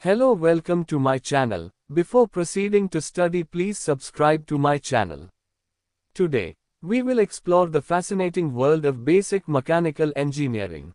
Hello, welcome to my channel. Before proceeding to study, please subscribe to my channel. Today, we will explore the fascinating world of basic mechanical engineering.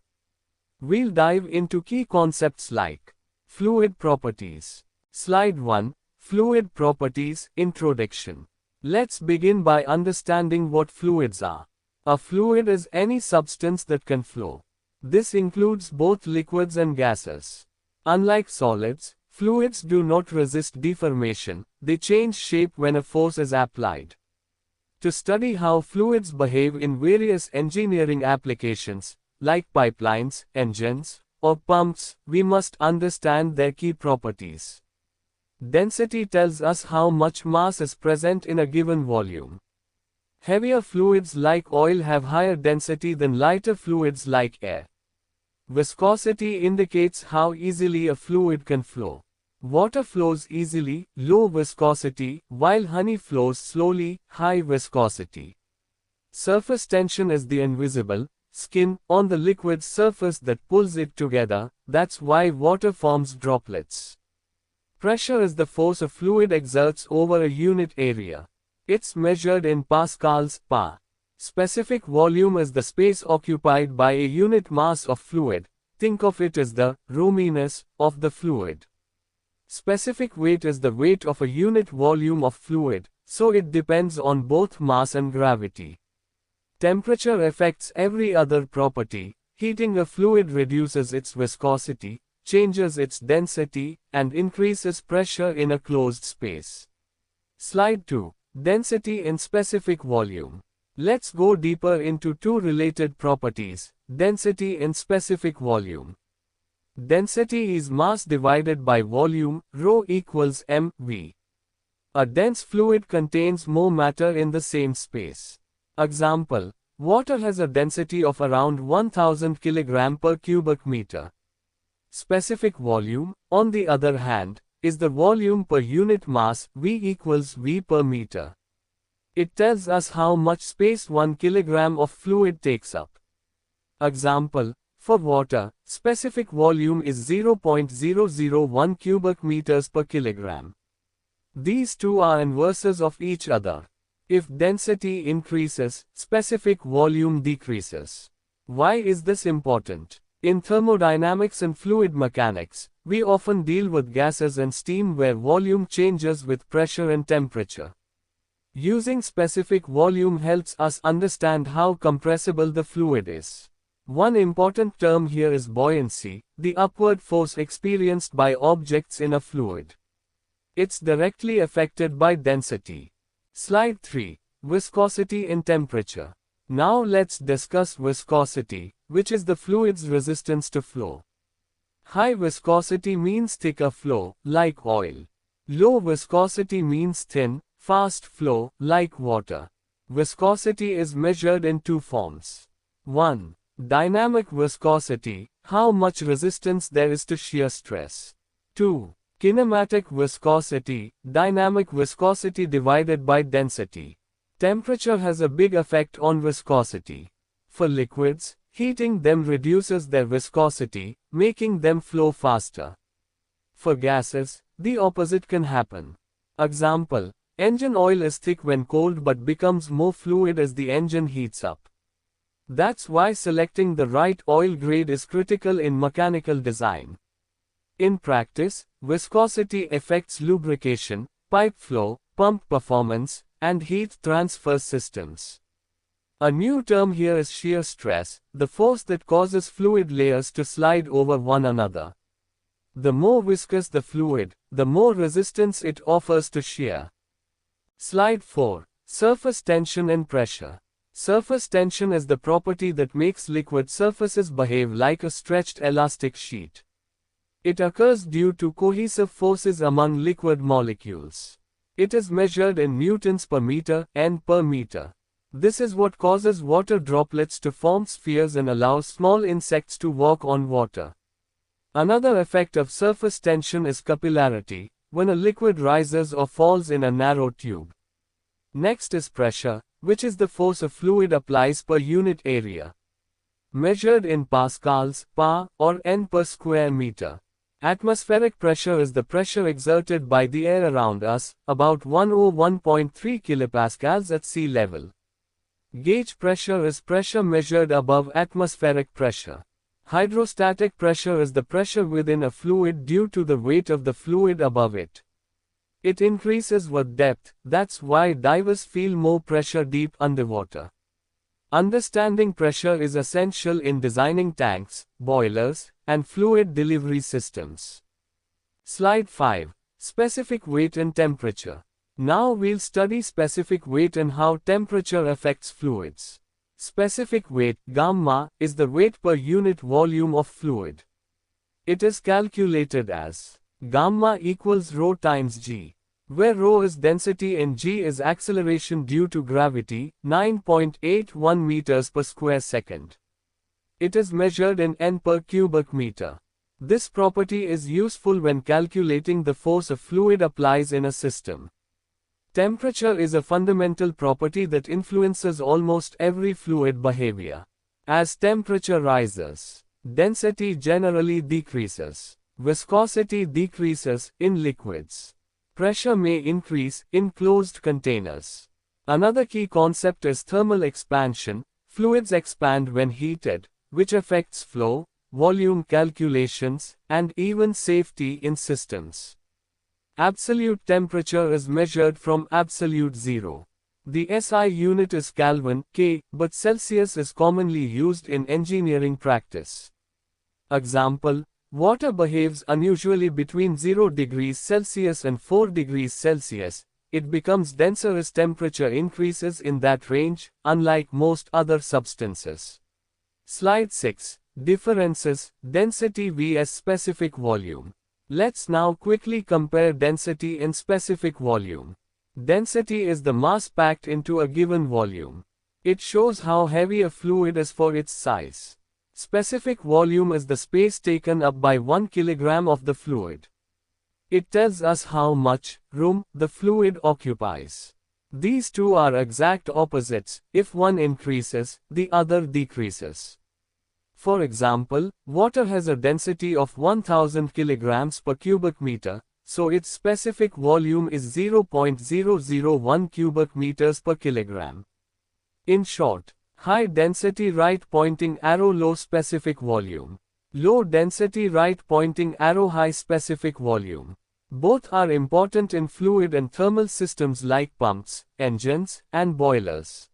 We'll dive into key concepts like fluid properties. Slide 1, Fluid Properties, Introduction. Let's begin by understanding what fluids are. A fluid is any substance that can flow. This includes both liquids and gases. Unlike solids, fluids do not resist deformation, they change shape when a force is applied. To study how fluids behave in various engineering applications, like pipelines, engines, or pumps, we must understand their key properties. Density tells us how much mass is present in a given volume. Heavier fluids like oil have higher density than lighter fluids like air. Viscosity indicates how easily a fluid can flow. Water flows easily, low viscosity, while honey flows slowly, high viscosity. Surface tension is the invisible skin on the liquid's surface that pulls it together. That's why water forms droplets. Pressure is the force a fluid exerts over a unit area. It's measured in pascals, pa. Specific volume is the space occupied by a unit mass of fluid. Think of it as the roominess of the fluid. Specific weight is the weight of a unit volume of fluid, so it depends on both mass and gravity. Temperature affects every other property. Heating a fluid reduces its viscosity, changes its density, and increases pressure in a closed space. Slide 2. Density in specific volume. Let's go deeper into two related properties, density in specific volume. Density is mass divided by volume, ρ equals mv. A dense fluid contains more matter in the same space. Example, water has a density of around 1000 kg per cubic meter. Specific volume, on the other hand, is the volume per unit mass, V equals V per meter. It tells us how much space 1 kilogram of fluid takes up. Example, for water, specific volume is 0.001 cubic meters per kilogram. These two are inverses of each other. If density increases, specific volume decreases. Why is this important? In thermodynamics and fluid mechanics, we often deal with gases and steam where volume changes with pressure and temperature. Using specific volume helps us understand how compressible the fluid is. One important term here is buoyancy, the upward force experienced by objects in a fluid. It's directly affected by density. Slide 3. Viscosity in temperature. Now let's discuss viscosity, which is the fluid's resistance to flow. High viscosity means thicker flow, like oil. Low viscosity means thin, fast flow, like water. Viscosity is measured in two forms. 1. Dynamic viscosity, how much resistance there is to shear stress. 2. Kinematic viscosity, dynamic viscosity divided by density. Temperature has a big effect on viscosity. For liquids, heating them reduces their viscosity, making them flow faster. For gases, the opposite can happen. Example, engine oil is thick when cold but becomes more fluid as the engine heats up. That's why selecting the right oil grade is critical in mechanical design. In practice, viscosity affects lubrication, pipe flow, pump performance, and heat transfer systems. A new term here is shear stress, the force that causes fluid layers to slide over one another. The more viscous the fluid, the more resistance it offers to shear. Slide 4. Surface tension and pressure. Surface tension is the property that makes liquid surfaces behave like a stretched elastic sheet. It occurs due to cohesive forces among liquid molecules. It is measured in newtons per meter, N per meter. This is what causes water droplets to form spheres and allows small insects to walk on water. Another effect of surface tension is capillarity, when a liquid rises or falls in a narrow tube. Next is pressure, which is the force a fluid applies per unit area. Measured in pascals, pa, or N per square meter. Atmospheric pressure is the pressure exerted by the air around us, about 101.3 kilopascals at sea level. Gauge pressure is pressure measured above atmospheric pressure. Hydrostatic pressure is the pressure within a fluid due to the weight of the fluid above it. It increases with depth, that's why divers feel more pressure deep underwater. Understanding pressure is essential in designing tanks, boilers, and fluid delivery systems. Slide 5. Specific weight and temperature. Now we'll study specific weight and how temperature affects fluids. Specific weight, gamma, is the weight per unit volume of fluid. It is calculated as gamma equals rho times g, where rho is density and g is acceleration due to gravity, 9.81 meters per square second. It is measured in N per cubic meter. This property is useful when calculating the force a fluid applies in a system. Temperature is a fundamental property that influences almost every fluid behavior. As temperature rises, density generally decreases. Viscosity decreases in liquids. Pressure may increase in closed containers. Another key concept is thermal expansion. Fluids expand when heated, which affects flow, volume calculations, and even safety in systems. Absolute temperature is measured from absolute zero. The SI unit is Kelvin, K, but Celsius is commonly used in engineering practice. Example: water behaves unusually between 0 degrees Celsius and 4 degrees Celsius. It becomes denser as temperature increases in that range, unlike most other substances. Slide 6. Differences, density vs specific volume. Let's now quickly compare density and specific volume. Density is the mass packed into a given volume. It shows how heavy a fluid is for its size. Specific volume is the space taken up by 1 kilogram of the fluid. It tells us how much room the fluid occupies. These two are exact opposites. If one increases, the other decreases. For example, water has a density of 1000 kilograms per cubic meter, so its specific volume is 0.001 cubic meters per kilogram. In short, high density right pointing arrow low specific volume. Low density right pointing arrow high specific volume. Both are important in fluid and thermal systems like pumps, engines, and boilers.